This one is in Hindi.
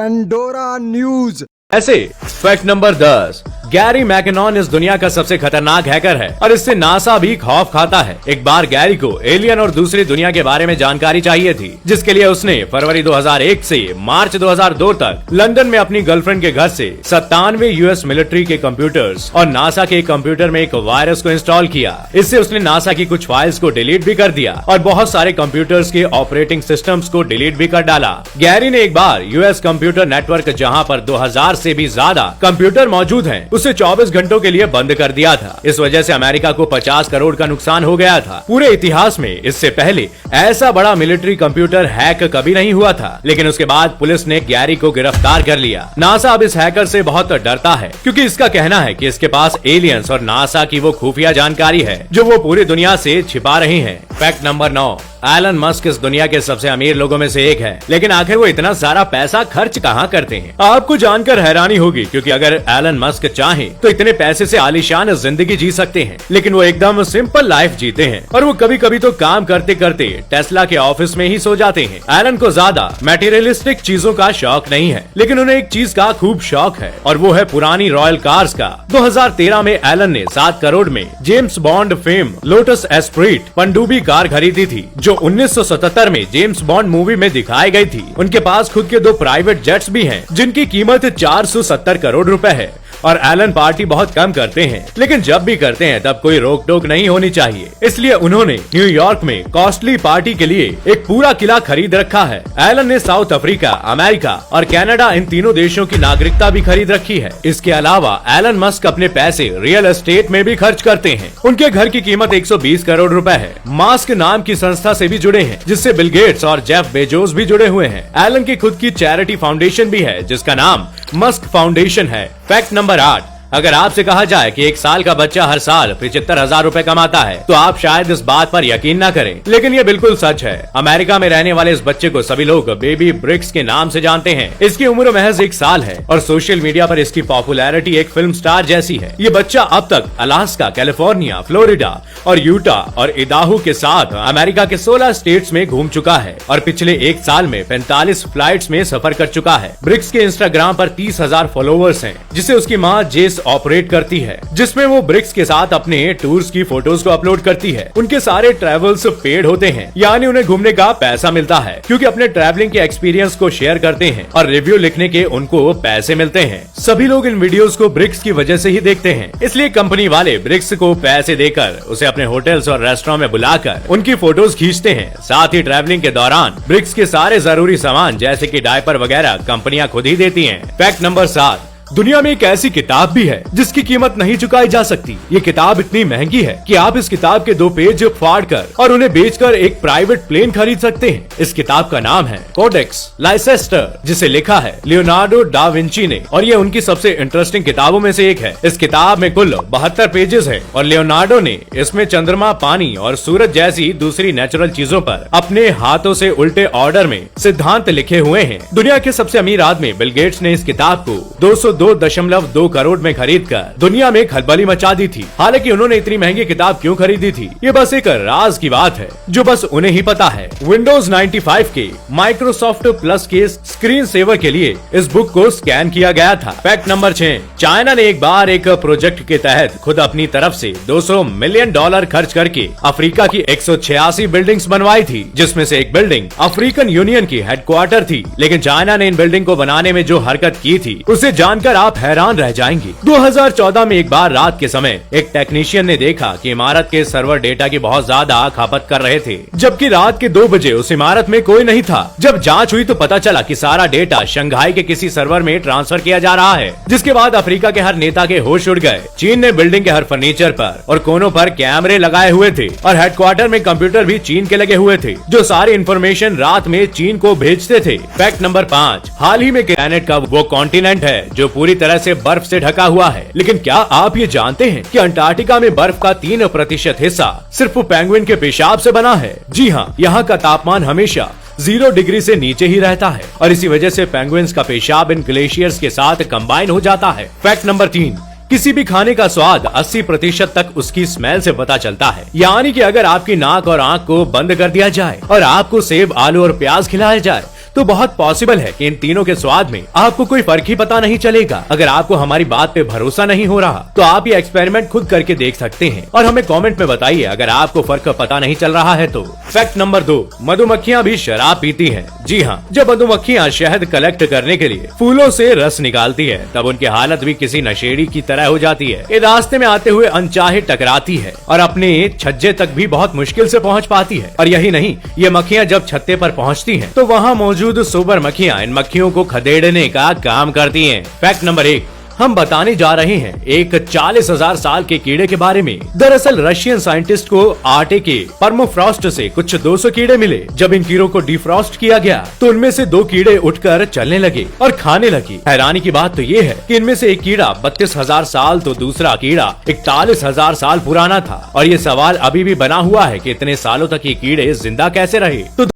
Pandora news. ऐसे फैक्ट नंबर 10, गैरी मैकेनॉन इस दुनिया का सबसे खतरनाक हैकर है और इससे नासा भी खौफ खाता है। एक बार गैरी को एलियन और दूसरी दुनिया के बारे में जानकारी चाहिए थी, जिसके लिए उसने फरवरी 2001 से मार्च 2002 तक लंदन में अपनी गर्लफ्रेंड के घर से 97 यूएस मिलिट्री के कंप्यूटर्स और नासा के कंप्यूटर में एक वायरस को इंस्टॉल किया। इससे उसने नासा की कुछ फाइल्स को डिलीट भी कर दिया और बहुत सारे कंप्यूटर्स के ऑपरेटिंग सिस्टम्स को डिलीट भी कर डाला। गैरी ने एक बार यूएस कंप्यूटर नेटवर्क, जहां पर 2000 से भी ज्यादा कंप्यूटर मौजूद हैं, उसे 24 घंटों के लिए बंद कर दिया था। इस वजह से अमेरिका को 50 करोड़ का नुकसान हो गया था। पूरे इतिहास में इससे पहले ऐसा बड़ा मिलिट्री कंप्यूटर हैक कभी नहीं हुआ था, लेकिन उसके बाद पुलिस ने गैरी को गिरफ्तार कर लिया। नासा अब इस हैकर से बहुत डरता है, क्योंकि इसका कहना है कि इसके पास एलियंस और नासा की वो खुफिया जानकारी है जो वो पूरी दुनिया से छिपा रही है। फैक्ट नंबर 9, एलन मस्क इस दुनिया के सबसे अमीर लोगों में से एक है, लेकिन आखिर वो इतना सारा पैसा खर्च कहाँ करते हैं? आपको जानकर हैरानी होगी, क्योंकि अगर एलन मस्क चाहे तो इतने पैसे से आलीशान जिंदगी जी सकते हैं, लेकिन वो एकदम सिंपल लाइफ जीते हैं और वो कभी कभी तो काम करते करते टेस्ला के ऑफिस में ही सो जाते हैं। एलन को ज्यादा मटेरियलिस्टिक चीजों का शौक नहीं है, लेकिन उन्हें एक चीज का खूब शौक है और वो है पुरानी रॉयल कार्स का। 2013 में एलन ने 7 करोड़ में James bond fame lotus Esprit पनडुब्बी कार खरीदी थी, जो 1977 में जेम्स बॉन्ड मूवी में दिखाई गई थी। उनके पास खुद के 2 प्राइवेट जेट्स भी हैं, जिनकी कीमत 470 करोड़ रुपए है। और एलन पार्टी बहुत कम करते हैं, लेकिन जब भी करते हैं तब कोई रोक टोक नहीं होनी चाहिए, इसलिए उन्होंने न्यूयॉर्क में कॉस्टली पार्टी के लिए एक पूरा किला खरीद रखा है। एलन ने साउथ अफ्रीका, अमेरिका और कनाडा, इन तीनों देशों की नागरिकता भी खरीद रखी है। इसके अलावा एलन मस्क अपने पैसे रियल एस्टेट में भी खर्च करते हैं। उनके घर की कीमत 120 करोड़ रुपए है। मास्क नाम की संस्था से भी जुड़े हैं, जिससे बिल गेट्स और जेफ बेजोस भी जुड़े हुए हैं। एलन की खुद की चैरिटी फाउंडेशन भी है, जिसका नाम मस्क फाउंडेशन है। फैक्ट नंबर 8, अगर आपसे कहा जाए कि 1 साल का बच्चा हर साल 75,000 रुपए कमाता है, तो आप शायद इस बात पर यकीन न करें, लेकिन ये बिल्कुल सच है। अमेरिका में रहने वाले इस बच्चे को सभी लोग बेबी ब्रिक्स के नाम से जानते हैं। इसकी उम्र महज 1 साल है और सोशल मीडिया पर इसकी पॉपुलैरिटी एक फिल्म स्टार जैसी है। ये बच्चा अब तक अलास्का, कैलिफोर्निया, फ्लोरिडा और यूटा और इदाहो के साथ अमेरिका के 16 स्टेट्स में घूम चुका है और पिछले 1 साल में 45 फ्लाइट्स में सफर कर चुका है। ब्रिक्स के इंस्टाग्राम पर 30,000 फॉलोअर्स हैं, जिसे उसकी माँ जेस ऑपरेट करती है, जिसमें वो ब्रिक्स के साथ अपने टूर्स की फोटोज को अपलोड करती है। उनके सारे ट्रेवल्स पेड होते हैं, यानी उन्हें घूमने का पैसा मिलता है, क्योंकि अपने ट्रैवलिंग के एक्सपीरियंस को शेयर करते हैं और रिव्यू लिखने के उनको पैसे मिलते हैं। सभी लोग इन वीडियोस को ब्रिक्स की वजह से ही देखते हैं, इसलिए कंपनी वाले ब्रिक्स को पैसे देकर उसे अपने होटल्स और रेस्टोरेंट में बुलाकर उनकी फोटोज खींचते हैं। साथ ही ट्रैवलिंग के दौरान ब्रिक्स के सारे जरूरी सामान जैसे कि डायपर वगैरह कंपनियां खुद ही देती हैं। फैक्ट नंबर 7, दुनिया में एक ऐसी किताब भी है जिसकी कीमत नहीं चुकाई जा सकती। ये किताब इतनी महंगी है कि आप इस किताब के 2 पेज फाड़कर और उन्हें बेचकर एक प्राइवेट प्लेन खरीद सकते हैं। इस किताब का नाम है कोडेक्स लाइसेस्टर, जिसे लिखा है लियोनार्डो डा विंची ने, और ये उनकी सबसे इंटरेस्टिंग किताबों में से एक है। इस किताब में कुल 72 पेजेस है और लियोनार्डो ने इसमें चंद्रमा, पानी और सूरज जैसी दूसरी नेचुरल चीजों पर अपने हाथों से उल्टे ऑर्डर में सिद्धांत लिखे हुए हैं। दुनिया के सबसे अमीर आदमी बिल गेट्स ने इस किताब को 202.2 करोड़ में खरीदकर दुनिया में खलबली मचा दी थी। हालांकि उन्होंने इतनी महंगी किताब क्यों खरीदी थी, ये बस एक राज की बात है जो बस उन्हें ही पता है। विंडोज 95 के माइक्रोसॉफ्ट प्लस के स्क्रीन सेवर के लिए इस बुक को स्कैन किया गया था। फैक्ट नंबर 6, चाइना ने एक बार एक प्रोजेक्ट के तहत खुद अपनी तरफ से $200 मिलियन खर्च करके अफ्रीका की 186 बिल्डिंग्स बनवाई थी, जिसमें से एक बिल्डिंग अफ्रीकन यूनियन की हेडक्वार्टर थी। लेकिन चाइना ने इन बिल्डिंग को बनाने में जो हरकत की थी, उसे जानकर आप हैरान रह जाएंगे। 2014 में एक बार रात के समय एक टेक्नीशियन ने देखा कि इमारत के सर्वर डेटा की बहुत ज्यादा खपत कर रहे थे, जबकि रात के 2 बजे उस इमारत में कोई नहीं था। जब जांच हुई तो पता चला कि सारा डेटा शंघाई के किसी सर्वर में ट्रांसफर किया जा रहा है, जिसके बाद अफ्रीका के हर नेता के होश उड़ गए। चीन ने बिल्डिंग के हर फर्नीचर पर और कोनों पर कैमरे लगाए हुए थे और हेडक्वार्टर में कंप्यूटर भी चीन के लगे हुए थे, जो सारी इंफॉर्मेशन रात में चीन को भेजते थे। फैक्ट नंबर 5, हाल ही में प्लैनेट का वो कॉन्टिनेंट है जो पूरी तरह से बर्फ से ढका हुआ है, लेकिन क्या आप ये जानते हैं कि अंटार्कटिका में बर्फ का 3% हिस्सा सिर्फ पेंगुइन के पेशाब से बना है? जी हाँ, यहाँ का तापमान हमेशा 0 डिग्री से नीचे ही रहता है और इसी वजह से पेंगुइन्स का पेशाब इन ग्लेशियर्स के साथ कंबाइन हो जाता है। फैक्ट नंबर 3, किसी भी खाने का स्वाद 80% तक उसकी स्मेल से पता चलता है। यानी कि अगर आपकी नाक और आंख को बंद कर दिया जाए और आपको सेब, आलू और प्याज खिलाया जाए तो बहुत पॉसिबल है कि इन तीनों के स्वाद में आपको कोई फर्क ही पता नहीं चलेगा। अगर आपको हमारी बात पे भरोसा नहीं हो रहा तो आप ये एक्सपेरिमेंट खुद करके देख सकते हैं और हमें कमेंट में बताइए अगर आपको फर्क पता नहीं चल रहा है तो। फैक्ट नंबर 2, मधुमक्खियां भी शराब पीती हैं। जी हाँ, जब मधुमक्खियां शहद कलेक्ट करने के लिए फूलों से रस निकालती है तब उनकी हालत भी किसी नशेड़ी की तरह हो जाती है। ये रास्ते में आते हुए अनचाहे टकराती है और अपने छज्जे तक भी बहुत मुश्किल से पहुंच पाती है। और यही नहीं, ये मक्खियां जब छत्ते पर पहुंचती हैं तो वहां मौजूद सोबर मक्खियां इन मक्खियों को खदेड़ने का काम करती हैं। फैक्ट नंबर 1, हम बताने जा रहे हैं एक 40,000 साल के कीड़े के बारे में। दरअसल रशियन साइंटिस्ट को आटे के परमोफ्रॉस्ट से कुछ 200 कीड़े मिले। जब इन कीड़ों को डिफ्रॉस्ट किया गया तो उनमें से 2 कीड़े उठकर चलने लगे और खाने लगे। हैरानी की बात तो ये है कि इनमें से एक कीड़ा 32,000 साल तो दूसरा कीड़ा 41,000 साल पुराना था। और ये सवाल अभी भी बना हुआ है कि इतने सालों तक ये कीड़े जिंदा कैसे रहे। तो